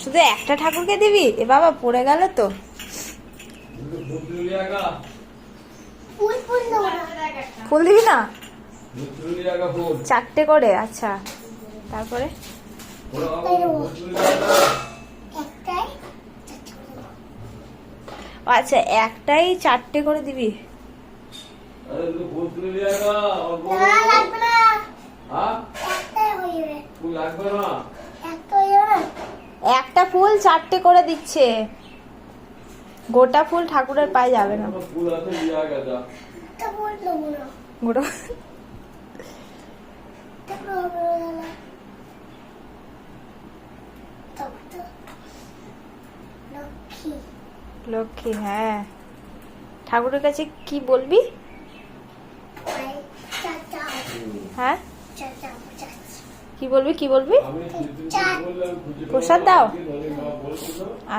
শুধু একটা ঠাকুরকে দিবি? এ বাবা পড়ে গেল তো। ফুল দিবি না? চারটে করে? আচ্ছা, তারপরে আচ্ছা একটাই চারটে করে দিবি? একটা ফুল চারটে করে দিচ্ছে, গোটা ফুল ঠাকুরের পায়ে যাবে না। লক্ষ্মী, হ্যাঁ। ঠাকুরের কাছে কি বলবি? হ্যাঁ কি বলবি, কি বলবি? প্রসাদ দাও।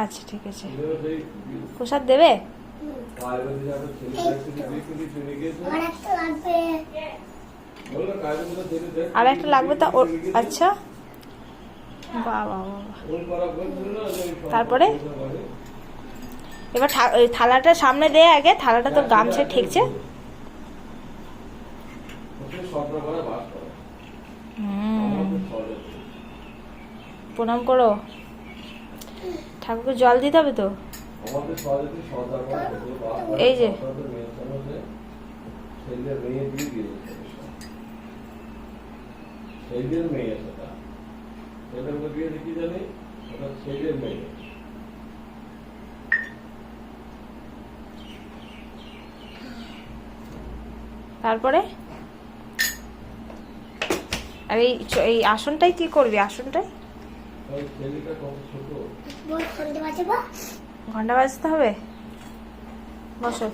আচ্ছা ঠিক আছে, প্রসাদ দেবে? আর একটা লাগবে তা? আচ্ছা, বাবা তারপরে এবার থালাটা সামনে দে আগে, থালাটা তোর গামছা ঠেকছে। প্রণাম করো। ঠাকুরকে জল দিতে হবে তো। এই যে তারপরে আর এই আসনটাই কি করবি? আসনটাই ঘন্টা বাজতে হবে। বসো।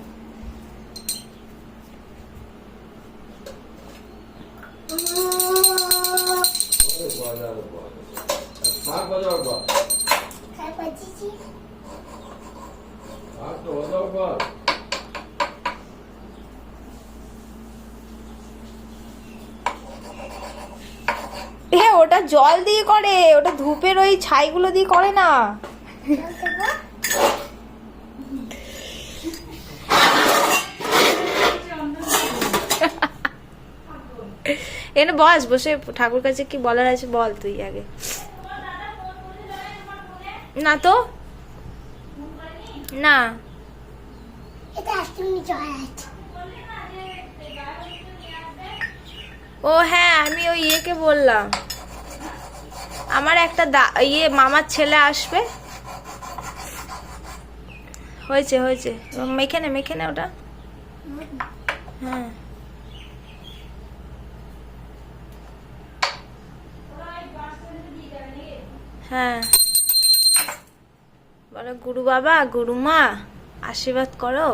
ওটা জল দিয়ে করে, ওটা ধূপের ওই ছাইগুলো দিয়ে করে না। এনে বস, বসে ঠাকুর কাছে কি বলার আছে বল তুই আগে। না তো, না ও হ্যাঁ, আমি ওই ইয়েকে বললাম, আমার একটা মামার ছেলে আসবে। হয়েছে হয়েছে, মেখে নে মেখে নে ওটা। হ্যাঁ হ্যাঁ, বলো গুরু বাবা গুরু মা আশীর্বাদ করো।